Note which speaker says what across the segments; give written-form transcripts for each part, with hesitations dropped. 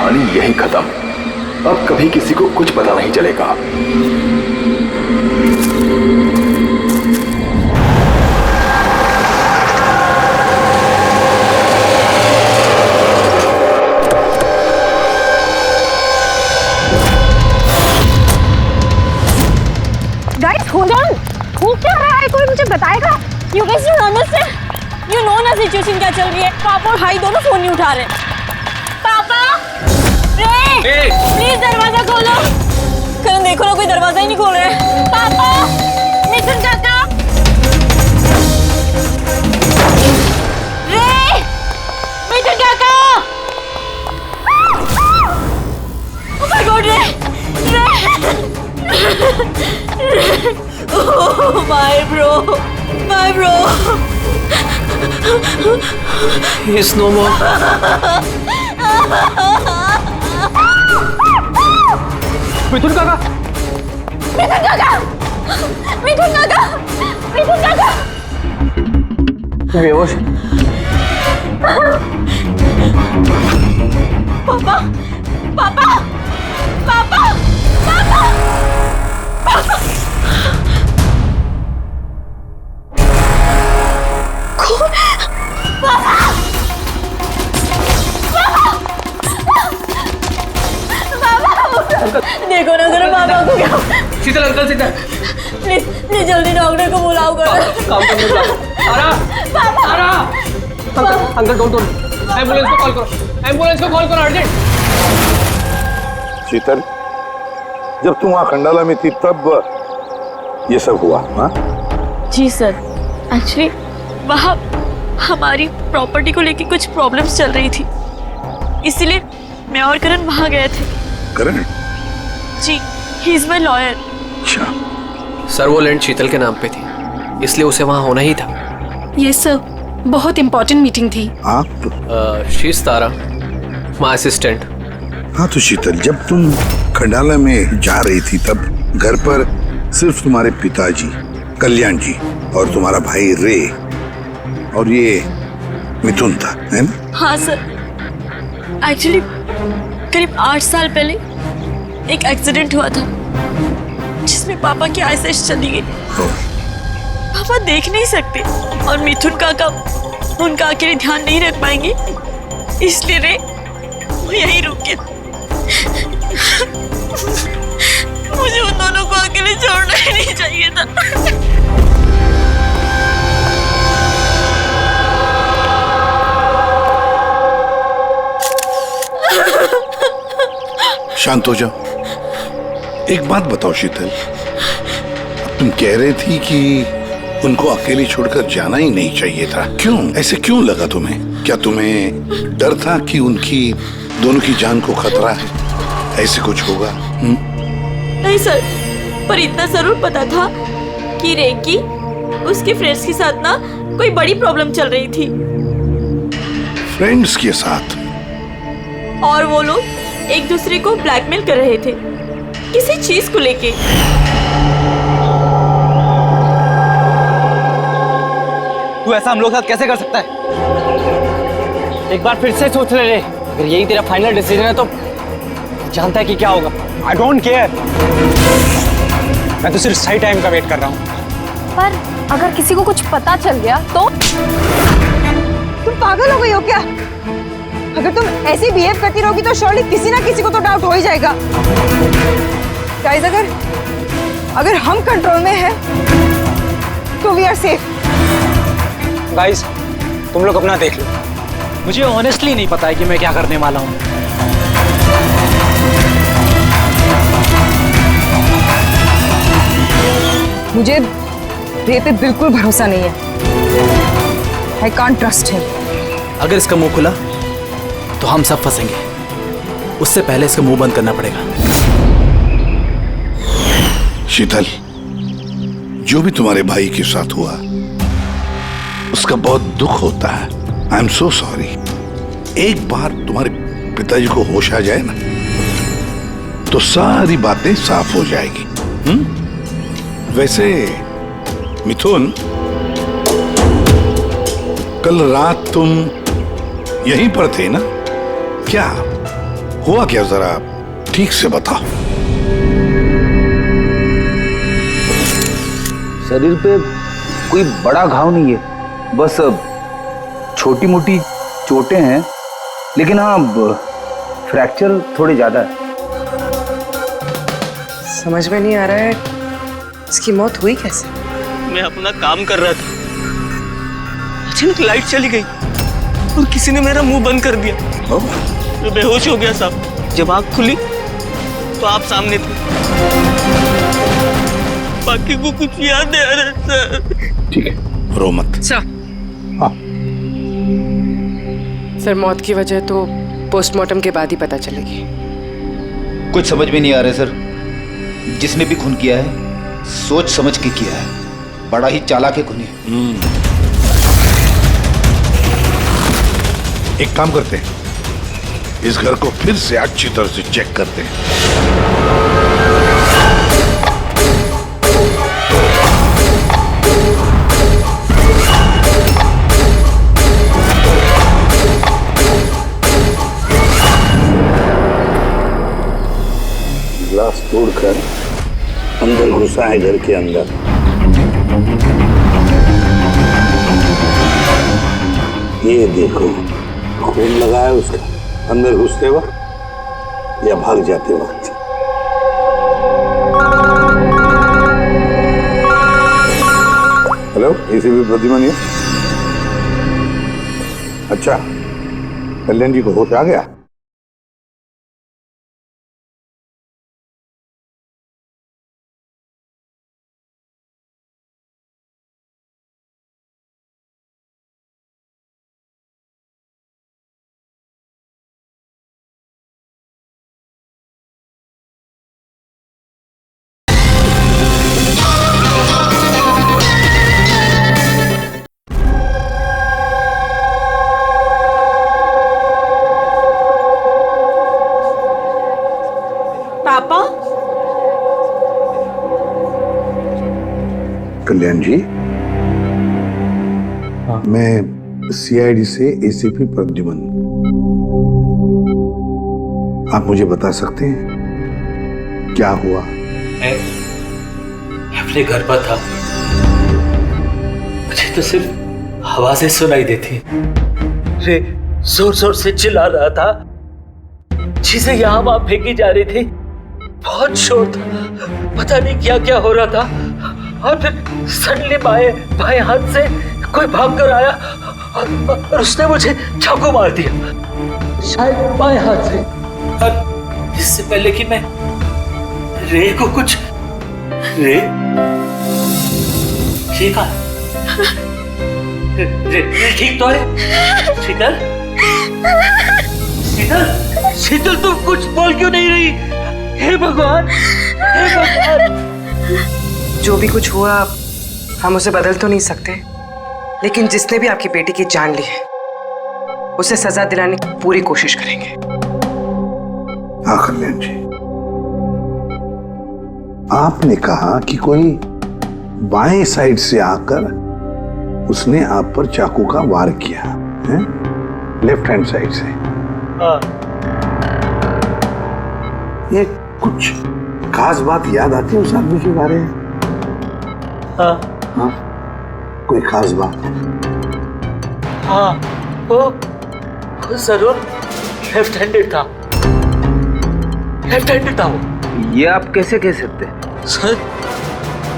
Speaker 1: कहानी यही खत्म। अब कभी किसी को कुछ पता नहीं चलेगा।
Speaker 2: गाइस होल्ड ऑन, हो क्या रहा है? कोई मुझे बताएगा?
Speaker 3: You guys don't understand. You know ना सिचुएशन क्या चल रही है। पापा और भाई दोनों फोन नहीं उठा रहे। पापा, रे, प्लीज दरवाजा खोलो। करण देखो ना, कोई दरवाजा ही नहीं खोल रहा है। पापा, मिथुन काका, रे, मिथुन काका। Oh my God, रे। Oh my bro.
Speaker 4: He's no more.
Speaker 5: मिथुन काका, बेहोश।
Speaker 3: पापा, पापा, पापा, पापा, पापा। देखो ना जरा पापा को क्या।
Speaker 5: शीतल अंकल सीधा।
Speaker 3: प्लीज प्लीज जल्दी डॉक्टर को बुलाओ करो।
Speaker 5: काम करने जाओ। आरा,
Speaker 3: पापा,
Speaker 5: आरा। अंकल डोंट एम्बुलेंस को कॉल करो। एम्बुलेंस को कॉल करो अर्जेंट।
Speaker 6: शीतल, जब तुम वहाँ खंडाला में थी तब ये सब हुआ? हाँ
Speaker 3: जी सर, एक्चुअली वहाँ हमारी प्रॉपर्टी को लेके कुछ प्रॉब्लम्स चल रही थी, इसीलिए मैं और करण वहाँ गए थे।
Speaker 6: करण?
Speaker 3: जी, ही इज माय लॉयर।
Speaker 6: अच्छा।
Speaker 4: सर वो लैंड शीतल के नाम पे थी, इसलिए उसे वहाँ होना ही था।
Speaker 2: ये सर, बहुत इंपॉर्टेंट मीटिंग थी।
Speaker 6: आप?
Speaker 4: शीज तारा, माय असिस्टेंट।
Speaker 6: हाँ तो शीतल, जब तुम खंडाला में जा रही थी तब घर पर सिर्फ तुम्हारे पिताजी कल्याण जी और तुम्हारा भाई रे और ये मिथुन था, है ना?
Speaker 3: हाँ सर, एक्चुअली करीब 8 साल पहले एक एक्सीडेंट हुआ था जिसमें पापा की आईसाइट चली गई। पापा देख नहीं सकते और मिथुन काका उनका अकेले ध्यान नहीं रख पाएंगे, इसलिए रे वो यहीं रुक गया। मुझे उन दोनों को अकेले छोड़ना ही नहीं चाहिए था।
Speaker 6: शांत हो जाओ। एक बात बताओ शीतल, तुम कह रही थी कि उनको अकेले छोड़कर जाना ही नहीं चाहिए था, क्यों? ऐसे क्यों लगा तुम्हें? क्या तुम्हें डर था कि उनकी दोनों की जान को खतरा है, ऐसे कुछ होगा?
Speaker 3: नहीं सर, पर इतना जरूर पता था कि रेकी उसके फ्रेंड्स के साथ ना कोई बड़ी प्रॉब्लम चल रही थी।
Speaker 6: फ्रेंड्स के साथ?
Speaker 3: और वो लोग एक दूसरे को ब्लैकमेल कर रहे थे किसी चीज को लेके।
Speaker 5: तू ऐसा हम लोग साथ कैसे कर सकता है? एक बार फिर से सोच ले। अगर यही तेरा फाइनल डिसीजन है तो जानता है कि क्या होगा। आई डोंट केयर, मैं तो सिर्फ सही टाइम का वेट कर रहा हूँ।
Speaker 2: पर अगर किसी को कुछ पता चल गया तो?
Speaker 7: तुम पागल हो गई हो क्या? अगर तुम ऐसे बिहेव करती रहोगी तो श्योरली किसी ना किसी को तो डाउट हो ही जाएगा। गाइस, अगर हम कंट्रोल में हैं तो वी आर सेफ।
Speaker 5: गाइस, तुम लोग अपना देख लो। मुझे ऑनेस्टली नहीं पता है कि मैं क्या करने वाला हूँ।
Speaker 7: मुझे रे पे बिल्कुल भरोसा नहीं है। I can't trust him.
Speaker 8: अगर इसका मुंह खुला तो हम सब फंसेंगे, उससे पहले इसका मुंह बंद करना पड़ेगा।
Speaker 6: शीतल, जो भी तुम्हारे भाई के साथ हुआ उसका बहुत दुख होता है। I am so sorry. एक बार तुम्हारे पिताजी को होश आ जाए ना तो सारी बातें साफ हो जाएगी। वैसे मिथुन, कल रात तुम यहीं पर थे ना? क्या हुआ क्या, जरा ठीक से बताओ।
Speaker 9: शरीर पे कोई बड़ा घाव नहीं है, बस छोटी मोटी चोटें हैं, लेकिन हाँ फ्रैक्चर थोड़े ज्यादा है।
Speaker 7: समझ में नहीं आ रहा है इसकी मौत हुई कैसे।
Speaker 5: मैं अपना काम कर रहा था, अचानक लाइट चली गई और किसी ने मेरा मुंह बंद कर दिया। मैं बेहोश हो गया साहब। जब आँख खुली तो आप सामने थे। बाकी को कुछ याद नहीं आ रहा सर।
Speaker 6: ठीक है, रो मत।
Speaker 7: सर मौत की वजह तो पोस्टमार्टम के बाद ही पता चलेगी।
Speaker 9: कुछ समझ में नहीं आ रहा है सर। जिसने भी खून किया है सोच समझ के किया है, बड़ा ही चालाक है खूनी।
Speaker 6: एक काम करते हैं, इस घर को फिर से अच्छी तरह से चेक करते हैं।
Speaker 10: ग्लास तोड़कर अंदर घुसा है घर के अंदर। ये देखो, खून लगा है उसका अंदर घुसते वक्त या भाग जाते वक्त। हेलो, एसीपी प्रतिमा। अच्छा, कल्याण जी को होश आ गया?
Speaker 3: पापा,
Speaker 10: कल्याण जी, मैं सीआईडी से एसीपी प्रद्युमन। आप मुझे बता सकते हैं क्या हुआ?
Speaker 11: मैं अपने घर पर था, मुझे तो सिर्फ आवाजें सुनाई देती। रे जोर जोर से चिल्ला रहा था, चीजें यहाँ वहां फेंकी जा रही थी, बहुत शोर था, पता नहीं क्या क्या हो रहा था। और फिर सडनली बाएं हाथ से कोई भाग कर आया और उसने मुझे चाकू मार दिया, शायद बाएं हाथ से। और इससे पहले कि मैं रे को कुछ रे ठीक है, रे ठीक तो है? शीतल, शीतल, शीतल, तुम कुछ बोल क्यों नहीं रही? हे भगवान, हे भगवान।
Speaker 7: जो भी कुछ हुआ हम उसे बदल तो नहीं सकते, लेकिन जिसने भी आपकी बेटी की जान ली है उसे सजा दिलाने की पूरी कोशिश करेंगे।
Speaker 10: हाँ कल्याण जी, आपने कहा कि कोई बाएं साइड से आकर उसने आप पर चाकू का वार किया है, लेफ्ट हैंड साइड से। ये कुछ खास बात याद आती है उस आदमी के बारे में? हाँ, कोई खास बात?
Speaker 11: हाँ, वो जरूर लेफ्ट हैंडेड था, लेफ्ट हैंडेड था वो।
Speaker 9: ये आप कैसे कह सकते हैं?
Speaker 11: सर,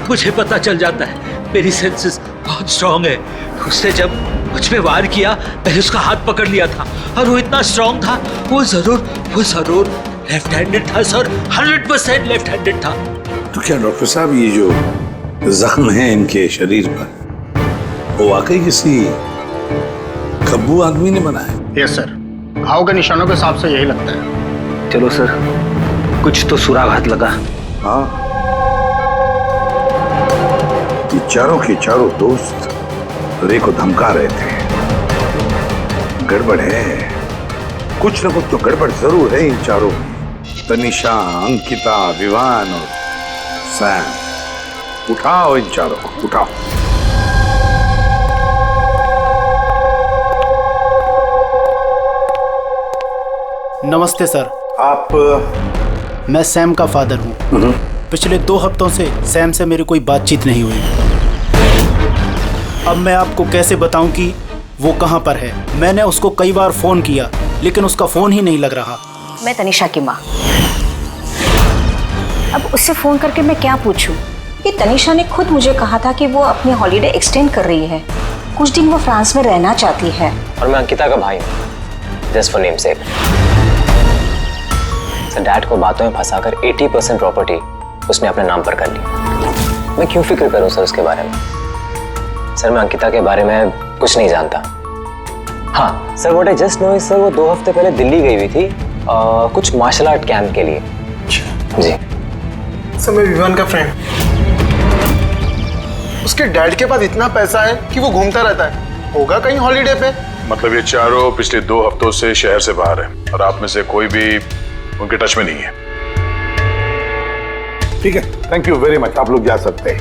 Speaker 11: मुझे पता चल जाता है, मेरी सेंसेस बहुत स्ट्रांग है। उसने जब मुझ पे वार किया, मैंने उसका हाथ पकड़ लिया था और वो इतना स्ट्रांग था, वो जरूर लेफ्ट हैंडेड था सर, 100% लेफ्ट हैंडेड था।
Speaker 10: तो क्या डॉक्टर साहब, ये जो जख्म है इनके शरीर पर, वो वाकई किसी खब्बू आदमी ने बनाया?
Speaker 12: यस सर, घाव के निशानों के हिसाब से यही लगता है।
Speaker 9: चलो सर, कुछ तो सुराग लगा।
Speaker 10: हाँ, ये चारों के चारों दोस्त रे को धमका रहे थे। गड़बड़ है, कुछ न कुछ तो गड़बड़ जरूर है इन चारों में। तनिषा, अंकिता, विवान और सैम। उठाओ इन चारों को, उठाओ।
Speaker 8: नमस्ते सर।
Speaker 10: आप
Speaker 8: मैं सैम का फादर हूँ। पिछले 2 हफ्तों से सैम से मेरी कोई बातचीत नहीं हुई। अब मैं आपको कैसे बताऊं कि वो कहाँ पर है। मैंने उसको कई बार फ़ोन किया लेकिन उसका फ़ोन ही नहीं लग रहा।
Speaker 13: मैं तनिषा की माँ। अब उससे फ़ोन करके मैं क्या पूछूं? कि तनिषा ने खुद मुझे कहा था कि वो अपनी हॉलीडे एक्सटेंड कर रही है, कुछ दिन वो फ्रांस में रहना चाहती है।
Speaker 5: और मैं अंकिता का भाई हूँ, just for name sec. Sir dad को बातों में फंसाकर 80% प्रॉपर्टी उसने अपने नाम पर कर ली। मैं क्यों फिक्र करूं सर उसके बारे में? सर मैं अंकिता के बारे में कुछ नहीं जानता। हाँ sir, what I just know is sir वो 2 हफ्ते पहले दिल्ली गई हुई थी कुछ मार्शल आर्ट कैंप के लिए। जी
Speaker 1: सर मैं विवान का फ्रेंड। उसके डैड के पास इतना पैसा है कि वो घूमता रहता है। होगा कहीं हॉलीडे पे।
Speaker 14: मतलब ये चारों पिछले 2 हफ्तों से शहर से बाहर है और आप में से कोई भी उनके टच में नहीं है।
Speaker 10: ठीक है, थैंक यू वेरी मच। आप लोग जा सकते हैं।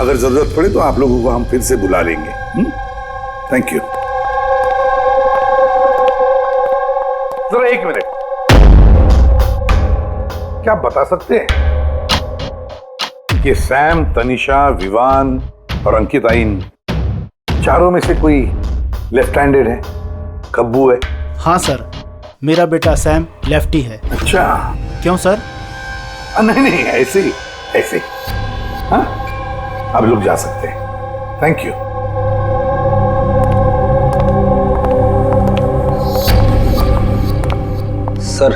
Speaker 10: अगर जरूरत पड़े तो आप लोगों को हम फिर से बुला लेंगे। Thank you. जरा 1 मिनट, क्या आप बता सकते हैं कि सैम, तनिषा, विवान और अंकिता इन चारों में से कोई लेफ्ट हैंडेड है? कब्बू है?
Speaker 8: हाँ सर, मेरा बेटा सैम लेफ्टी है।
Speaker 10: अच्छा,
Speaker 8: क्यों सर?
Speaker 10: नहीं नहीं, ऐसे ही ऐसे ही। हाँ, आप लोग जा सकते हैं। Thank you.
Speaker 9: सर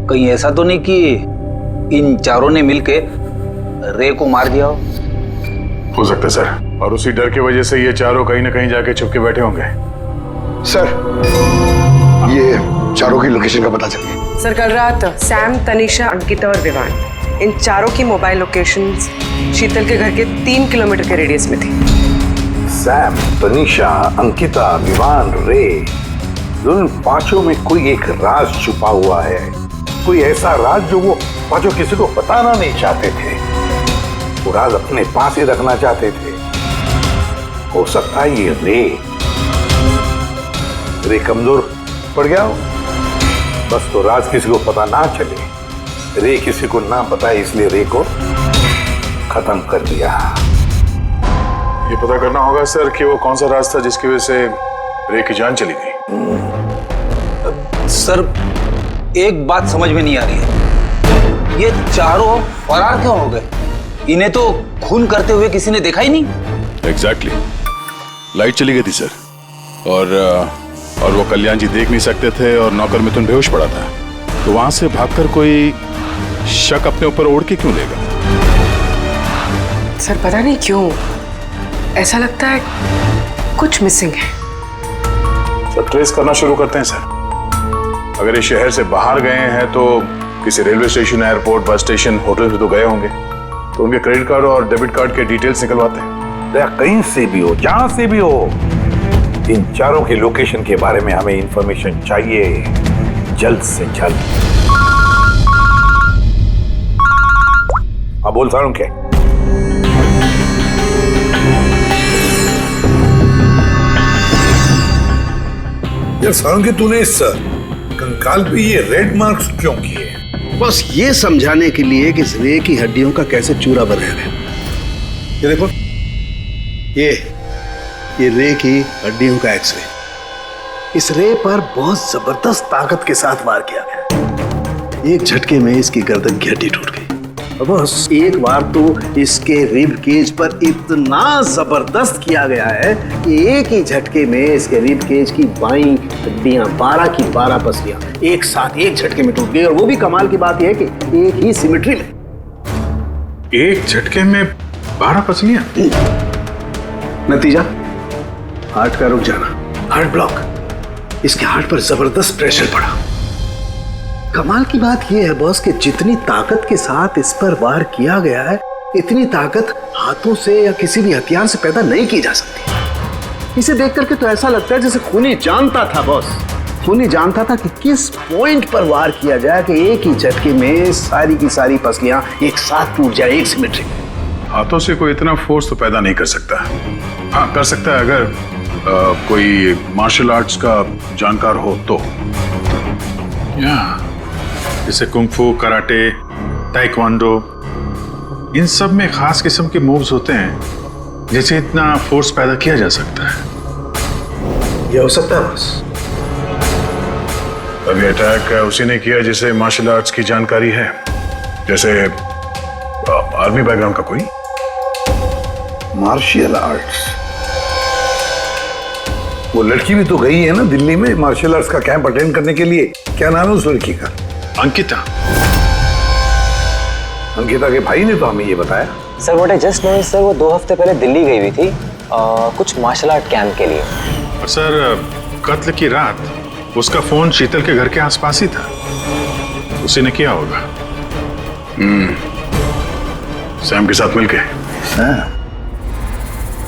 Speaker 9: कहीं ऐसा तो नहीं कि इन चारों ने मिलके रे को मार दिया
Speaker 14: हो सकता है सर, और उसी डर की वजह से ये चारों कहीं ना कहीं जाके छुप के बैठे होंगे।
Speaker 1: सर ये चारों की लोकेशन का पता चल गया।
Speaker 15: सर कल रात सैम, तनिषा, अंकिता और विवान, इन चारों की मोबाइल लोकेशंस शीतल के घर के 3 किलोमीटर के रेडियस में थी।
Speaker 10: सैम, तनिषा, अंकिता, विवान, रे, उन पांचों में कोई एक राज छुपा हुआ है। कोई ऐसा राज जो वो पांचों किसी को बताना नहीं चाहते थे। वो राज अपने पास ही रखना चाहते थे। हो सकता है ये रे कमजोर पड़ गया हो, बस तो राज किसी को पता ना चले। रे किसी को ना बताए, इसलिए रे को खत्म कर दिया।
Speaker 14: ये पता करना होगा सर कि वो कौन सा राज था जिसकी वजह से रे की जान चली गई।
Speaker 9: सर एक बात समझ में नहीं आ रही है, ये चारों फरार क्यों हो गए? इन्हें तो खून करते हुए किसी ने देखा ही नहीं।
Speaker 14: एग्जैक्टली, लाइट चली गई थी सर, और वो कल्याण जी देख नहीं सकते थे और नौकर मिथुन बेहोश पड़ा था, तो वहां से भागकर कोई शक अपने ऊपर ओढ़ के क्यों लेगा?
Speaker 15: सर पता नहीं क्यों ऐसा लगता है कुछ मिसिंग है।
Speaker 14: सर ट्रेस करना शुरू करते हैं सर। अगर ये शहर से बाहर गए हैं तो किसी railway station, airport, bus station, hotel में तो गए होंगे, तो उनके क्रेडिट कार्ड और डेबिट कार्ड के डिटेल्स निकलवाते हैं।
Speaker 10: कहीं से भी हो, जहां से भी हो, इन चारों के लोकेशन के बारे में हमें इंफॉर्मेशन चाहिए जल्द से जल्द। अब बोल सारूं क्या? यार सारूं तूने इस कंकाल पे ये रेड मार्क्स क्यों किए?
Speaker 1: बस ये समझाने के लिए कि इस रे की हड्डियों का कैसे चूरा बना है। ये देखो, ये रे की हड्डियों का एक्सरे। इस रे पर बहुत जबरदस्त ताकत के साथ वार किया गया। एक झटके में इसकी गर्दन की हड्डी टूट गई। बस एक बार तो इसके रिब केज पर इतना जबरदस्त किया गया है कि एक ही झटके में इसके रिब केज की बाईं हड्डियां 12 की 12 पसलियां एक साथ एक झटके में टूट गई। और वो भी कमाल की बात यह है कि एक ही सिमेट्री में।
Speaker 14: एक झटके में 12 पसलियां?
Speaker 1: नतीजा हार्ट का रुक जाना, हार्ट ब्लॉक। इसके हार्ट पर जबरदस्त प्रेशर पड़ा। कमाल की बात यह है बॉस कि जितनी ताकत के साथ इस पर वार किया गया है, इतनी ताकत हाथों से या किसी भी हथियार से पैदा नहीं की जा सकती। इसे देख करके तो ऐसा लगता है जैसे खूनी जानता था बॉस। खूनी जानता था कि किस पॉइंट पर वार किया जाए कि एक ही झटके में सारी की सारी पसलियां एक साथ टूट जाए, एक सिमेट्री।
Speaker 14: हाथों से कोई इतना फोर्स तो पैदा नहीं कर सकता। हाँ कर सकता है अगर कोई मार्शल आर्ट्स का जानकार हो तो। जैसे कुंफू, कराटे, ताइक्वांडो, इन सब में खास किस्म के मूव्स होते हैं जिससे इतना फोर्स पैदा किया जा सकता है।
Speaker 1: ये हो सकता है बस।
Speaker 14: अभी अटैक उसी ने किया जिसे मार्शल आर्ट्स की जानकारी है, जैसे आर्मी बैकग्राउंड का कोई।
Speaker 10: Martial arts? वो लड़की भी तो गई है ना दिल्ली में मार्शल आर्ट्स का कैंप अटेंड करने के लिए। क्या नाम है उस लड़की का?
Speaker 14: अंकिता।
Speaker 10: अंकिता के भाई ने तो हमें ये बताया।
Speaker 5: Sir what I just know sir, वो 2 हफ्ते पहले दिल्ली गई हुई थी कुछ मार्शल आर्ट कैंप के लिए।
Speaker 14: और सर कत्ल की रात उसका फोन शीतल के घर के आसपास ही था, उसी ने किया होगा। सैम के साथ मिलके।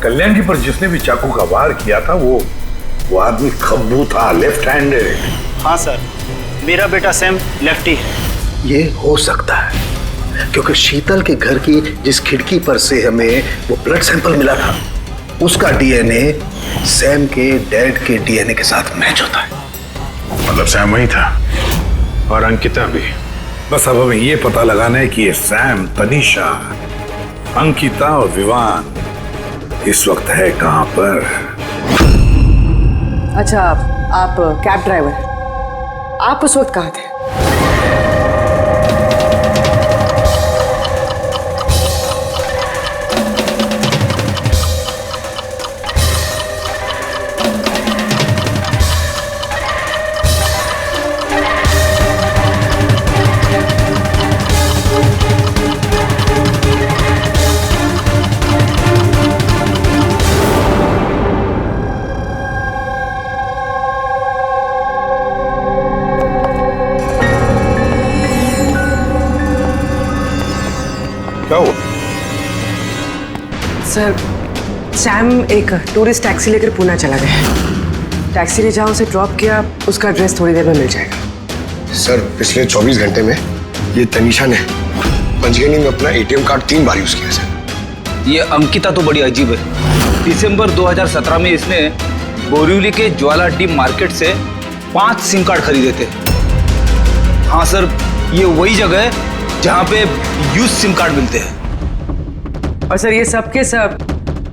Speaker 10: कल्याण की पर जिसने भी चाकू का वार किया था वो आदमी खब्बू था, लेफ्ट हैंडेड।
Speaker 8: हाँ सर, मेरा बेटा सैम लेफ्टी है।
Speaker 1: ये हो सकता है क्योंकि शीतल के घर की जिस खिड़की पर से हमें वो ब्लड सैंपल मिला था उसका डीएनए सैम के डैड के डीएनए के साथ मैच होता है।
Speaker 14: मतलब सैम वही था और अंकिता भी।
Speaker 10: बस अब हमें ये पता लगाना है कि ये सैम, तनीषा, अंकिता और विवान इस वक्त है कहां पर।
Speaker 15: अच्छा, आप कैब ड्राइवर, आप उस वक्त कहाँ थे?
Speaker 10: क्या हुआ?
Speaker 15: सर, सैम एक टूरिस्ट टैक्सी लेकर पूना चला गया। टैक्सी ने जहाँ उसे ड्रॉप किया उसका एड्रेस थोड़ी देर में मिल जाएगा।
Speaker 12: सर, पिछले 24 घंटे में ये तनीषा ने पंचगनी में अपना एटीएम कार्ड 3 बार यूज किया सर।
Speaker 9: ये अंकिता तो बड़ी अजीब है। दिसंबर 2017 में इसने बोरिवली के ज्वाला डी मार्केट से 5 सिम कार्ड खरीदे थे। हाँ सर, ये वही जगह है जहाँ पे यूज सिम कार्ड मिलते हैं।
Speaker 15: और सर ये सब के सब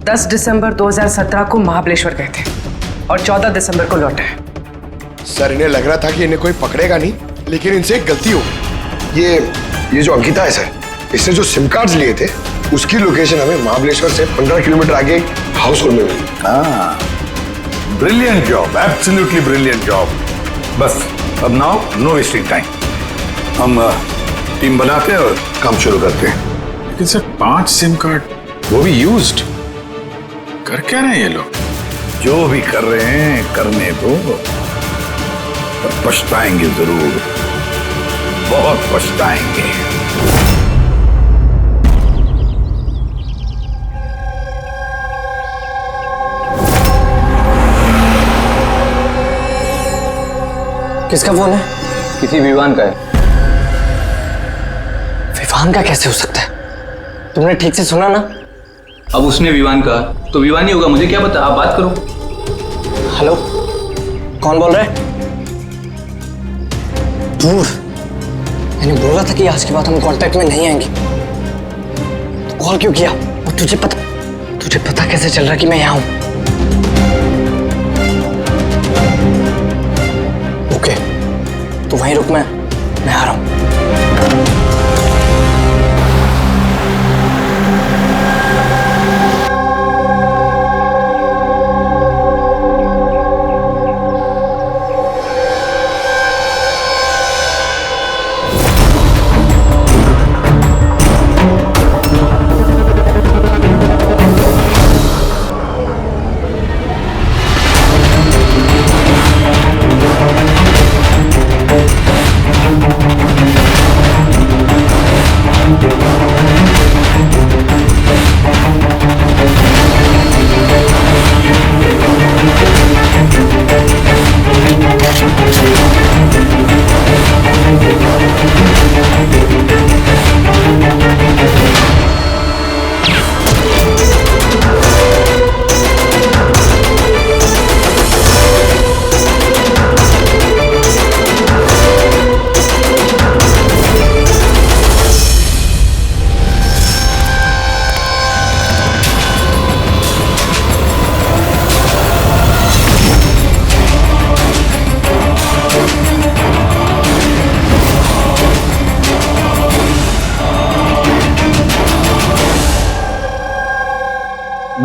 Speaker 15: 10 दिसंबर 2017 को महाबलेश्वर गए थे और 14 दिसंबर को लौटे।
Speaker 12: सर इन्हें लग रहा था कि इन्हें कोई पकड़ेगा नहीं, लेकिन इनसे एक गलती हो गई। ये जो अंकिता है सर, इसने जो सिम कार्ड्स लिए थे उसकी लोकेशन हमें महाबलेश्वर से 15 किलोमीटर आगे हाउस होल्ड में मिली।
Speaker 10: हाँ, brilliant job, absolutely brilliant job. बस अब नाउ नो वेस्टिंग टाइम, हम टीम बनाते हैं और काम शुरू करते हैं।
Speaker 14: लेकिन सर 5 सिम कार्ड, वो भी यूज्ड, कर क्या रहे हैं ये लोग?
Speaker 10: जो भी कर रहे हैं करने दो, पर पछताएंगे जरूर, बहुत पछताएंगे।
Speaker 5: किसका फोन है?
Speaker 9: किसी विवान का है।
Speaker 5: विवान का कैसे हो सकता है? तुमने ठीक से सुना ना?
Speaker 9: अब उसने विवान कहा तो विवान ही होगा, मुझे क्या पता। आप बात करो।
Speaker 5: हेलो, कौन बोल रहा है? दूर। मैंने बोला था कि आज के बाद हम कांटेक्ट में नहीं आएंगे, तो कॉल क्यों किया? और तुझे पता कैसे चल रहा कि मैं यहाँ हूं? ओके, तो वहीं रुक, मैं आ रहा हूं।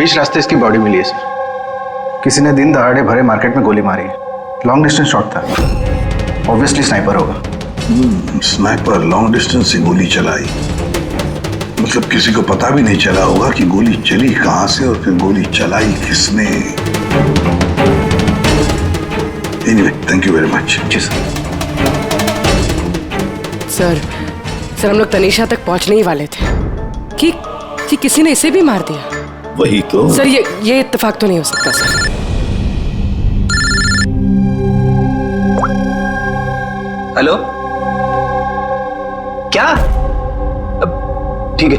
Speaker 1: बीच रास्ते इसकी बॉडी मिली है सर। किसी ने दिन दहाड़े भरे मार्केट में गोली मारी है। लॉन्ग डिस्टेंस शॉट था, ऑब्वियसली स्नाइपर होगा।
Speaker 6: स्नाइपर लॉन्ग डिस्टेंस से गोली चलाई, मतलब किसी को पता भी नहीं चला होगा कि गोली चली कहां से और फिर गोली चलाई किसने। Anyway, thank you very much.
Speaker 1: जी सर।
Speaker 15: सर हम लोग तनीषा तक पहुंचने ही वाले थे कि किसी ने इसे भी मार दिया।
Speaker 6: वही तो
Speaker 15: सर, ये इत्तेफाक तो नहीं हो सकता सर।
Speaker 9: हेलो, क्या? ठीक है।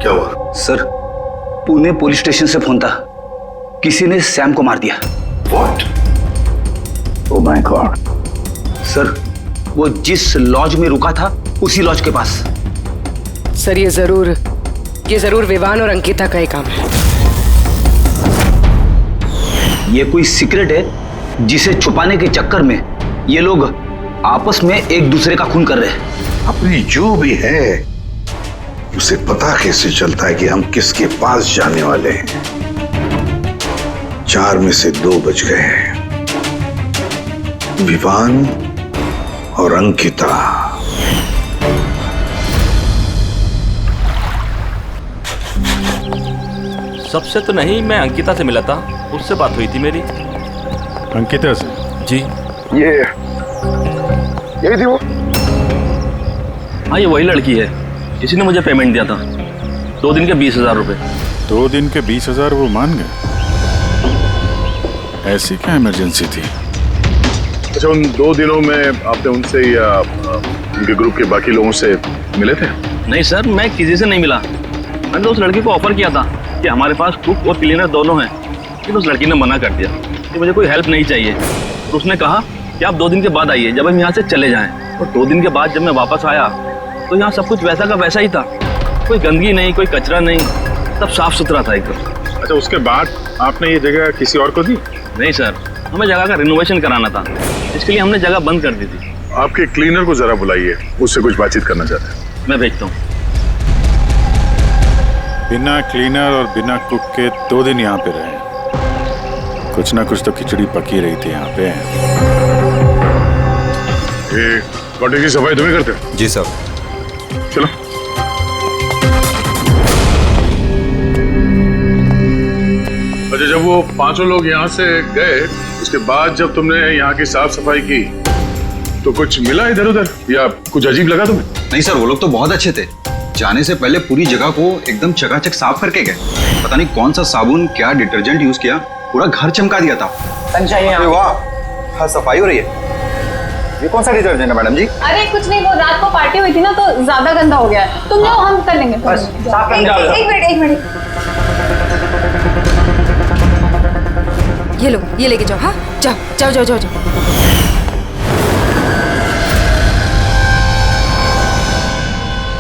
Speaker 6: क्या हुआ?
Speaker 9: सर, पुणे पुलिस स्टेशन से फोन था, किसी ने सैम को मार दिया।
Speaker 6: What? Oh my God.
Speaker 9: Sir, वो जिस लॉज में रुका था उसी लॉज के पास।
Speaker 15: सर, ये जरूर विवान और अंकिता का ही काम है।
Speaker 9: ये कोई सीक्रेट है जिसे छुपाने के चक्कर में ये लोग आपस में एक दूसरे का खून कर रहे हैं।
Speaker 6: अपनी जो भी है उसे पता कैसे चलता है कि हम किसके पास जाने वाले हैं? 4 में से 2 बच गए हैं, विवान और अंकिता।
Speaker 11: सबसे तो नहीं, मैं अंकिता से मिला था, उससे बात हुई थी मेरी।
Speaker 14: अंकिता से?
Speaker 11: जी।
Speaker 12: यही थी वो?
Speaker 11: हाँ, ये वही लड़की है, इसी ने मुझे पेमेंट दिया था, 2 दिन के 20,000 रुपए।
Speaker 14: 2 दिन के 20,000 वो मान गए? ऐसी क्या इमरजेंसी थी? अच्छा, उन 2 दिनों में आपने उनसे या उनके ग्रुप के बाकी लोगों से मिले थे?
Speaker 11: नहीं सर, मैं किसी से नहीं मिला। मैंने तो उस लड़की को ऑफर किया था कि हमारे पास कुक और क्लीनर दोनों हैं, लेकिन उस लड़की ने मना कर दिया कि मुझे कोई हेल्प नहीं चाहिए। तो उसने कहा कि आप 2 दिन के बाद आइए, जब हम यहाँ से चले जाएं। और 2 दिन के बाद जब मैं वापस आया तो यहाँ सब कुछ वैसा का वैसा ही था, कोई गंदगी नहीं, कोई कचरा नहीं, सब साफ सुथरा था एकदम।
Speaker 14: अच्छा, उसके बाद आपने ये जगह किसी और को दी?
Speaker 11: नहीं सर, हमें जगह का रिनोवेशन कराना था, इसके लिए हमने जगह बंद कर दी थी।
Speaker 14: आपके क्लीनर को जरा बुलाइए, उससे कुछ बातचीत करना चाहते हैं।
Speaker 11: मैं भेजता हूँ।
Speaker 14: बिना क्लीनर और बिना कुक के 2 दिन यहाँ पे रहे, कुछ ना कुछ तो खिचड़ी पकी रही थी यहाँ पे। क्वार्टर की सफाई तुम्हें करते हो?
Speaker 9: जी सर।
Speaker 14: चलो। अच्छा, जब वो 5 लोग यहाँ से गए, उसके बाद जब तुमने यहाँ की साफ सफाई की तो कुछ मिला इधर उधर या कुछ अजीब लगा तुम्हें?
Speaker 9: नहीं सर, वो लोग तो बहुत अच्छे थे, जाने से पहले पूरी जगह को एकदम चकाचक साफ करके गए। पता नहीं कौन सा साबुन, क्या डिटर्जेंट यूज किया, पूरा घर चमका दिया था। वाह, हाँ, सफाई हो रही है। ये कौन सा डिटर्जेंट है मैडम जी?
Speaker 2: अरे कुछ नहीं, वो रात को पार्टी हुई थी ना तो ज्यादा गंदा हो गया है। तुम जाओ, हम कर लेंगे।
Speaker 9: बस, साफ करके जाओ।
Speaker 7: एक मिनट। ये लो, ये लेके जाओ। हाँ, जाओ।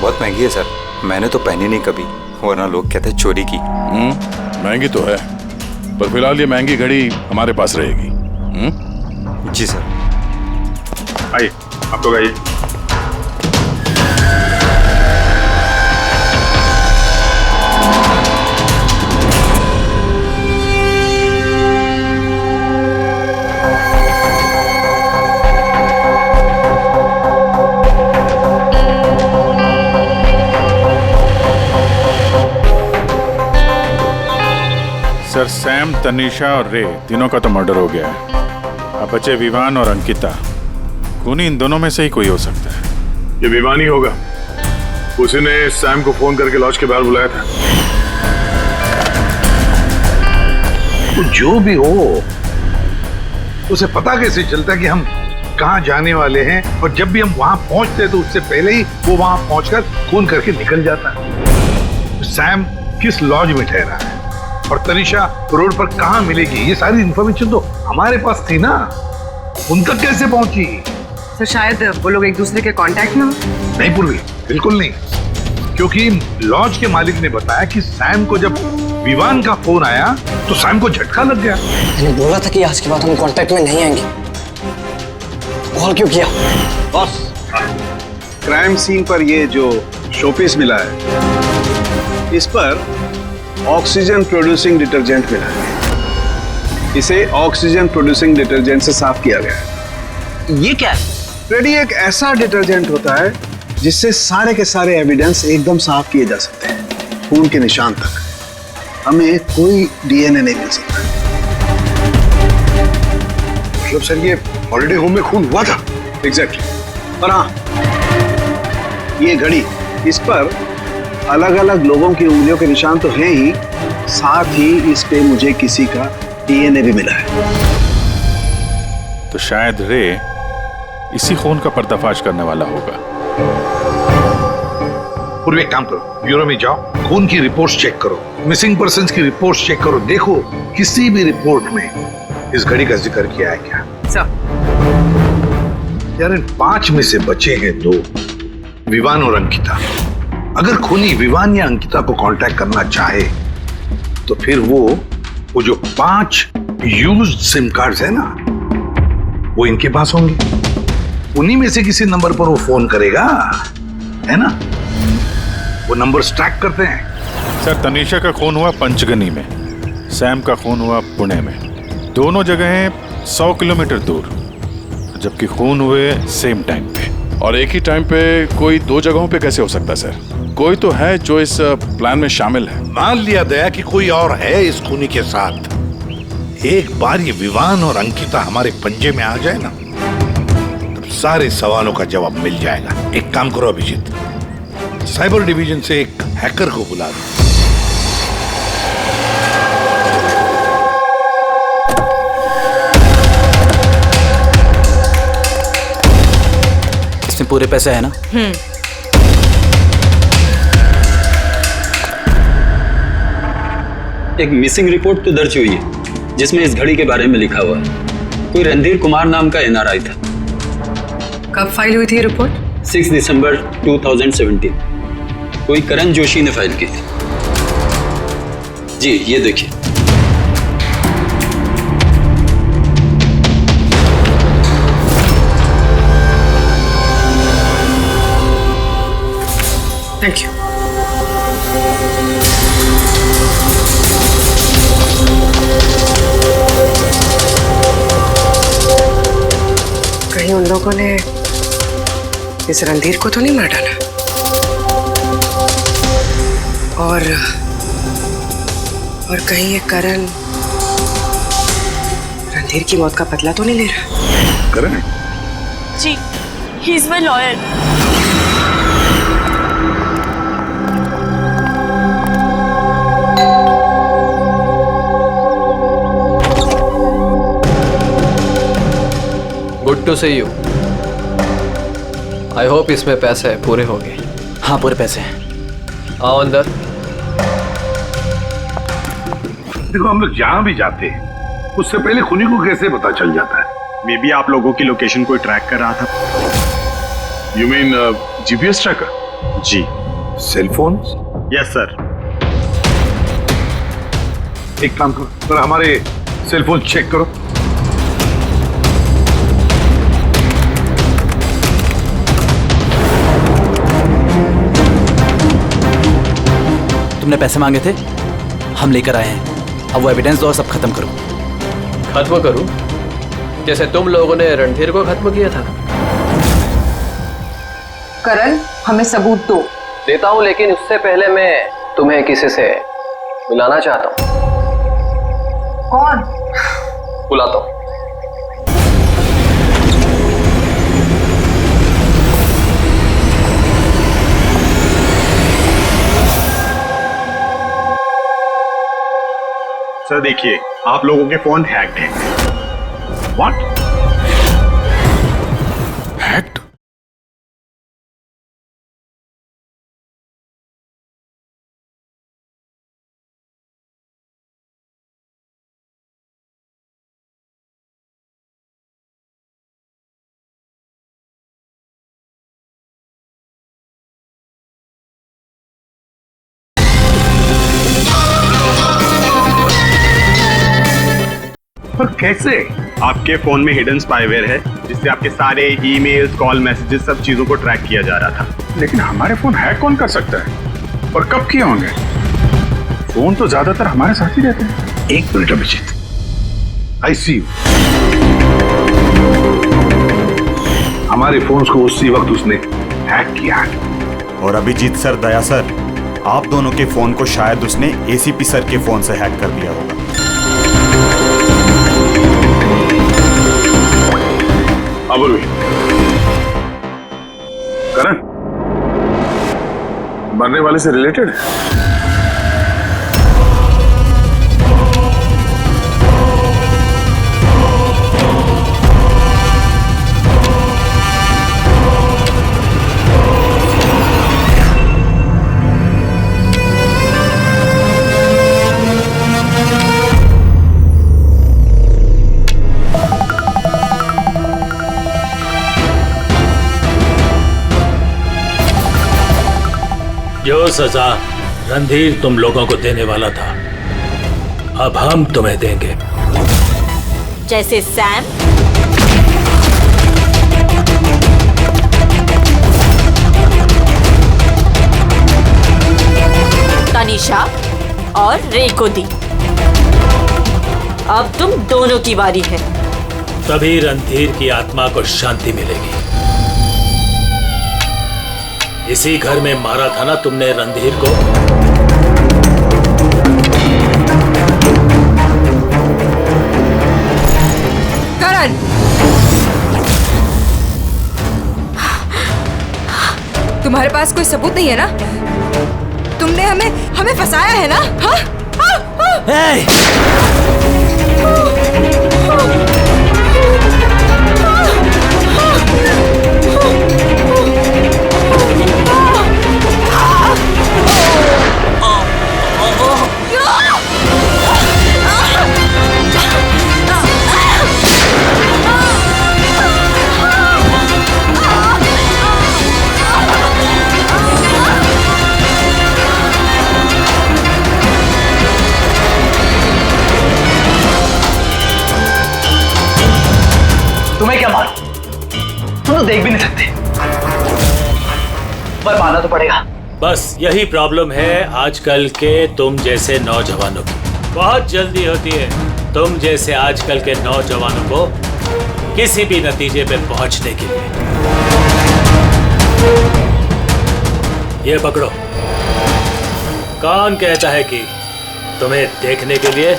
Speaker 16: बहुत महंगी है सर, मैंने तो पहनी नहीं कभी, वरना लोग कहते हैं चोरी की।
Speaker 14: महंगी तो है, पर फिलहाल ये महंगी घड़ी हमारे पास रहेगी।
Speaker 16: जी सर।
Speaker 14: आइए, आप लोग आइए। सर, सैम, तनीषा और रे तीनों का तो मर्डर हो गया है। अब बचे विवान और अंकिता। खूनी इन दोनों में से ही कोई हो सकता है। ये विवान ही होगा, उसी ने सैम को फोन करके लॉज के बाहर बुलाया था।
Speaker 10: तो जो भी हो, उसे पता कैसे चलता है कि हम कहाँ जाने वाले हैं? और जब भी हम वहां पहुंचते हैं तो उससे पहले ही वो वहां पहुंचकर फोन करके निकल जाता है। सैम किस लॉज में ठहरा है और तनीषा रोड पर कहाँ मिलेगी, ये सारी इंफॉर्मेशन तो हमारे पास थी ना, उन तक कैसे पहुंची?
Speaker 15: सर, शायद वो लोग एक दूसरे के कांटेक्ट में हो।
Speaker 10: नहीं पूर्वी, बिल्कुल नहीं, क्योंकि लॉज के मालिक ने बताया कि सैम को जब विवान का फोन आया तो सैम को झटका लग गया।
Speaker 5: मैंने बोला था कि आज के बाद हम कांटेक्ट में नहीं आएंगे। कॉल क्यों किया?
Speaker 1: बॉस, क्राइम सीन पर ये जो शोपीस मिला है, इस पर ऑक्सीजन प्रोड्यूसिंग डिटर्जेंट मिला है। इसे ऑक्सीजन प्रोड्यूसिंग डिटर्जेंट से साफ किया गया है।
Speaker 5: ये क्या है?
Speaker 1: फ्रेडी, एक ऐसा डिटर्जेंट होता है जिससे सारे के सारे एविडेंस एकदम साफ किए जा सकते हैं, खून के निशान तक। हमें कोई डीएनए नहीं मिल सकता।
Speaker 12: मतलब सर ये हॉलिडे होम में खून हुआ था?
Speaker 1: एग्जैक्टली। पर हाँ, ये घड़ी, इस पर अलग अलग लोगों की उंगलियों के निशान तो हैं ही, साथ ही इस पे मुझे किसी का डीएनए भी मिला है।
Speaker 14: तो शायद रे इसी खून का पर्दाफाश करने वाला होगा।
Speaker 10: पूर्व एक काम करो, ब्यूरो में जाओ, खून की रिपोर्ट्स चेक करो, मिसिंग पर्सन्स की रिपोर्ट्स चेक करो, देखो किसी भी रिपोर्ट में इस घड़ी का जिक्र किया है क्या। यार इन 5 में से बचे हैं 2, विवान और अंकिता। अगर खूनी विवान या अंकिता को कांटेक्ट करना चाहे तो फिर वो जो 5 यूज्ड सिम कार्ड्स है ना, वो इनके पास होंगे। उन्हीं में से किसी नंबर पर वो फोन करेगा, है ना? वो नंबर ट्रैक करते हैं।
Speaker 14: सर, तनीषा का खून हुआ पंचगनी में, सैम का खून हुआ पुणे में। दोनों जगहें 100 किलोमीटर दूर, जबकि खून हुए सेम टाइम पे। और एक ही टाइम पे कोई 2 जगहों पे कैसे हो सकता है सर? कोई तो है जो इस प्लान में शामिल है।
Speaker 10: मान लिया दया कि कोई और है इस खूनी के साथ। एक बार ये विवान और अंकिता हमारे पंजे में आ जाए ना, तब सारे सवालों का जवाब मिल जाएगा। एक काम करो अभिजीत, साइबर डिवीजन से एक हैकर को बुला दो।
Speaker 8: इसमें पूरे पैसे है ना?
Speaker 17: एक मिसिंग रिपोर्ट तो दर्ज हुई है जिसमें इस घड़ी के बारे में लिखा हुआ है। कोई रणधीर कुमार नाम का एनआरआई था।
Speaker 15: कब फाइल हुई थी रिपोर्ट?
Speaker 17: 6 दिसंबर 2017। कोई करण जोशी ने फाइल की थी। जी ये देखिए।
Speaker 15: Thank you. कहीं उन लोगों ने इस रणधीर को तो नहीं मार डाला? और कहीं ये करण रणधीर की मौत का बदला तो नहीं ले रहा?
Speaker 10: करण?
Speaker 3: जी, he is my lawyer.
Speaker 4: Good to see you. I hope इसमें पैसे पूरे हो गए।
Speaker 8: हाँ, पूरे पैसे हैं।
Speaker 4: आओ अंदर।
Speaker 10: देखो, हम लोग जहां भी जाते हैं उससे पहले खूनी को कैसे पता चल जाता है?
Speaker 18: मे बी आप लोगों की लोकेशन कोई ट्रैक कर रहा था।
Speaker 14: You mean GPS tracker?
Speaker 18: जी।
Speaker 10: Cell phone?
Speaker 18: Yes sir.
Speaker 10: एक काम करो, पर हमारे सेल फोन चेक करो।
Speaker 8: तुमने पैसे मांगे थे, हम लेकर आए हैं। अब वो एविडेंस दो और सब खत्म करो।
Speaker 4: खत्म करूं? जैसे तुम लोगों ने रणधीर को खत्म किया था।
Speaker 7: करण, हमें सबूत दो।
Speaker 4: देता हूं, लेकिन उससे पहले मैं तुम्हें किसी से मिलाना चाहता हूं।
Speaker 7: कौन?
Speaker 4: बुलाता हूं।
Speaker 18: सर देखिए, आप लोगों के फोन हैक्ड हैं।
Speaker 10: व्हाट?
Speaker 14: हैक्ड?
Speaker 10: पर कैसे?
Speaker 18: आपके फोन में हिडन स्पाईवेयर है जिससे आपके सारे ईमेल्स, कॉल, मैसेजेस, सब चीजों को ट्रैक किया जा रहा था।
Speaker 14: लेकिन हमारे फोन हैक कौन कर सकता है? और कब किए होंगे? फोन तो ज्यादातर हमारे साथ ही रहते हैं।
Speaker 10: एक minute Abhijit, I see you. हमारे फोन्स को उसी वक्त उसने हैक किया है।
Speaker 19: और अभिजीत सर, दया सर, आप दोनों के फोन को शायद उसने एसीपी सर के फोन से हैक कर दिया होगा।
Speaker 14: अबुल करण मरने वाले से रिलेटेड है?
Speaker 11: जो सजा रणधीर तुम लोगों को देने वाला था, अब हम तुम्हें देंगे।
Speaker 3: जैसे सैम, तनीषा और रे को दी। अब तुम दोनों की बारी है।
Speaker 11: तभी रणधीर की आत्मा को शांति मिलेगी। इसी घर में मारा था ना तुमने रणधीर को?
Speaker 7: करण, तुम्हारे पास कोई सबूत नहीं है ना? तुमने हमें फंसाया है ना? हाँ?
Speaker 5: तुम्हें क्या मालूम? तुम तो देख भी नहीं सकते, पर मानना तो पड़ेगा।
Speaker 11: बस यही प्रॉब्लम है आजकल के तुम जैसे नौजवानों की। बहुत जल्दी होती है तुम जैसे आजकल के नौजवानों को किसी भी नतीजे पे पहुंचने के लिए। ये पकड़ो। कौन कहता है कि तुम्हें देखने के लिए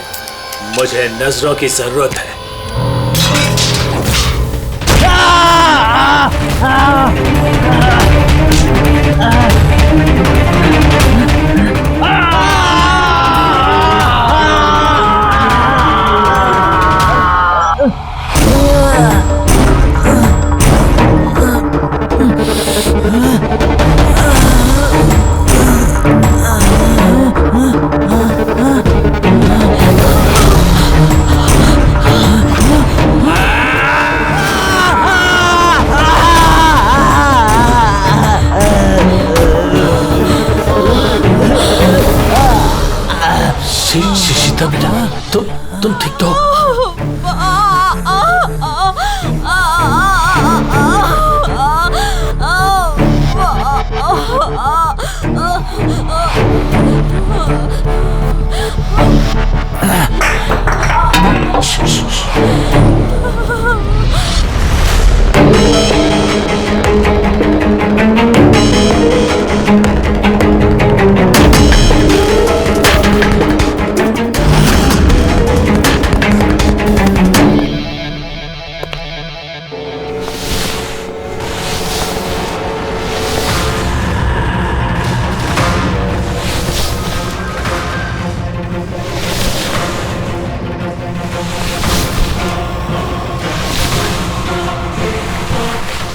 Speaker 11: मुझे नजरों की जरूरत है? शीतल बेटा, तुम ठीक तो?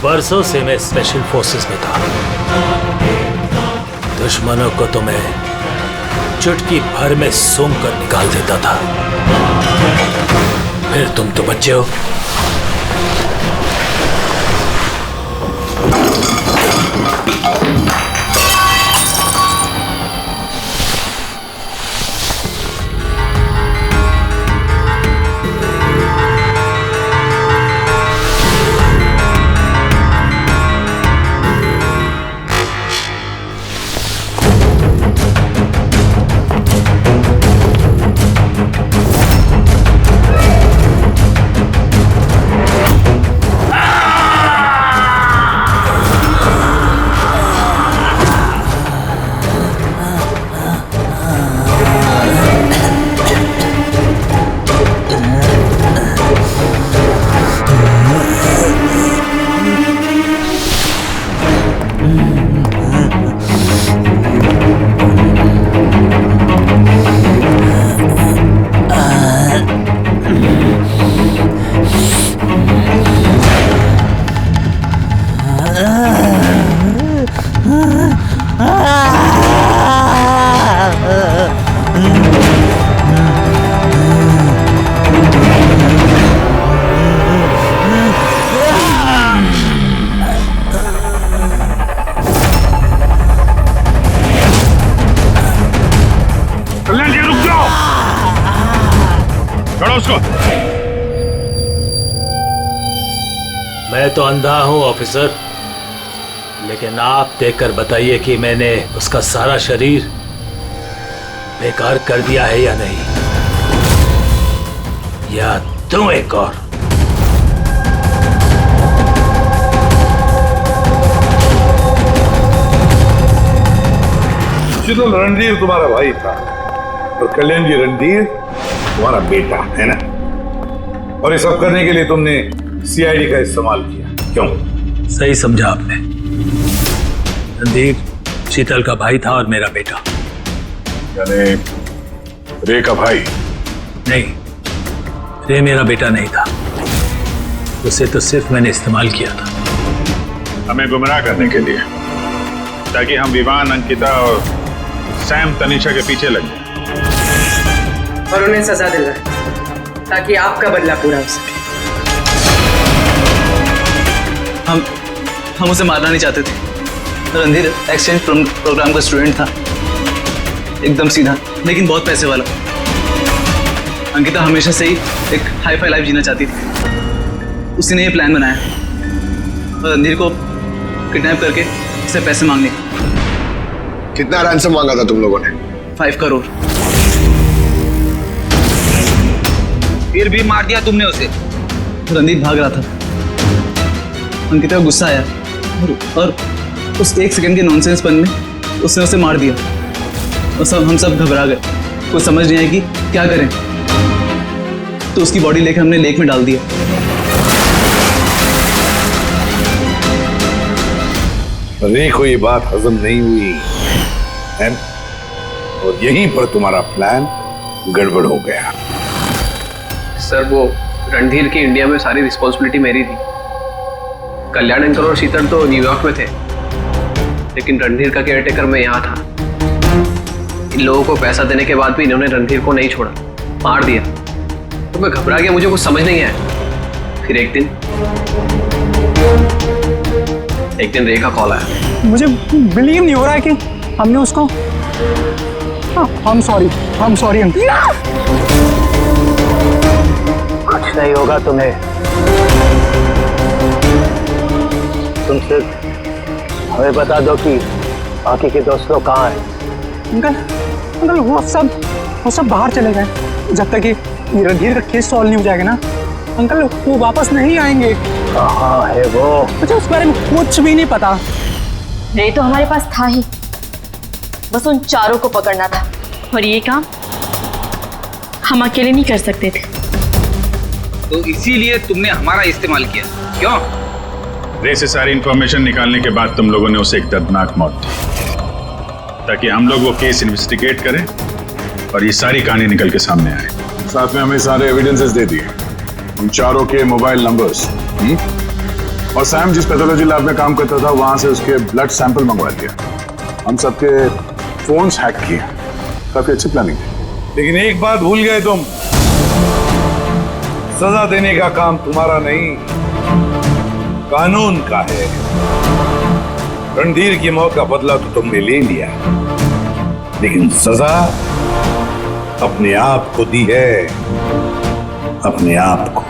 Speaker 11: बरसों से मैं स्पेशल फोर्सेस में था। दुश्मनों को तो मैं चुटकी भर में सूंघ कर निकाल देता था। फिर तुम तो बच्चे हो। मैं तो अंधा हूं ऑफिसर, लेकिन आप देखकर बताइए कि मैंने उसका सारा शरीर बेकार कर दिया है या नहीं, या तुम एक और।
Speaker 10: शीतल, रणधीर तुम्हारा भाई था और कल्याण जी रणधीर तुम्हारा बेटा है ना। और ये सब करने के लिए तुमने सीआईडी का इस्तेमाल किया, क्यों?
Speaker 11: सही समझा आपने। रणधीर शीतल का भाई था और मेरा बेटा।
Speaker 14: यानी रे का भाई?
Speaker 11: नहीं, रे मेरा बेटा नहीं था, उसे तो सिर्फ मैंने इस्तेमाल किया था।
Speaker 14: हमें गुमराह करने के लिए, ताकि हम विवान, अंकिता और सैम तनीषा के पीछे लग जाए
Speaker 15: और उन्हें सजा दिलवाए, ताकि आपका बदला पूरा हो सके।
Speaker 4: हम उसे मारना नहीं चाहते थे। रणधीर एक्सचेंज प्रोग्राम का स्टूडेंट था, एकदम सीधा लेकिन बहुत पैसे वाला। अंकिता हमेशा से ही एक हाई फाई लाइफ जीना चाहती थी। उसी ने ये प्लान बनाया और रणधीर को किडनैप करके उससे पैसे मांगने।
Speaker 12: कितना रैंसम मांगा था तुम लोगों ने?
Speaker 4: 5 करोड़।
Speaker 9: फिर भी मार दिया तुमने उसे।
Speaker 4: रणधीर भाग रहा था, अंकिता को गुस्सा आया और उस 1 सेकंड के नॉनसेंसपन में उसने उसे मार दिया। और हम सब घबरा गए, कुछ समझ नहीं आई कि क्या करें। तो उसकी बॉडी लेकर हमने लेक में डाल दिया।
Speaker 10: रे को ये बात हजम नहीं हुई है और यहीं पर तुम्हारा प्लान गड़बड़ हो गया।
Speaker 4: सर, वो रणधीर की इंडिया में सारी रिस्पॉन्सिबिलिटी मेरी थी। कल्याण अंकल और शीतल तो न्यूयॉर्क में थे, लेकिन रणधीर का केयरटेकर मैं यहाँ था। इन लोगों को पैसा देने के बाद भी इन्होंने रणधीर को नहीं छोड़ा, मार दिया। तो मैं घबरा गया, मुझे कुछ समझ नहीं आया। फिर एक दिन रे का कॉल आया।
Speaker 5: मुझे बिलीव नहीं हो रहा है कि हमने उसको। I'm sorry uncle.
Speaker 1: कुछ नहीं होगा तुम्हें, तुम सिर्फ हमें बता दो कि बाकी के दोस्त लोग कहाँ हैं।
Speaker 5: अंकल वो सब बाहर चले गए जब तक कि रणधीर का केस सॉल्व नहीं हो जाएगा ना। अंकल वो वापस नहीं आएंगे।
Speaker 1: कहाँ है वो?
Speaker 5: मुझे उस बारे में कुछ भी नहीं पता।
Speaker 3: रे तो हमारे पास था ही, बस उन चारों को पकड़ना था, और ये काम हम अकेले नहीं कर सकते थे।
Speaker 9: तो इसीलिए तुमने हमारा इस्तेमाल किया, क्यों?
Speaker 14: रे से सारी इंफॉर्मेशन निकालने के बाद तुम लोगों ने उसे एक दर्दनाक मौत दी, ताकि हम लोग वो केस इन्वेस्टिगेट करें और ये सारी कहानी निकल के सामने आए। साथ में हमें सारे एविडेंसेस दे दिए, उन चारों के मोबाइल नंबर्स, और सैम जिस पैथोलॉजी लैब में काम करता था वहां से उसके ब्लड सैंपल मंगवा दिया। हम सबके फोन्स हैक किए। काफी अच्छी प्लानिंग थी।
Speaker 10: लेकिन एक बात भूल गए तुम, सजा देने का काम तुम्हारा नहीं, कानून का है। रणधीर की मौत का बदला तो तुमने ले लिया, लेकिन सजा अपने आप को दी है, अपने आप को।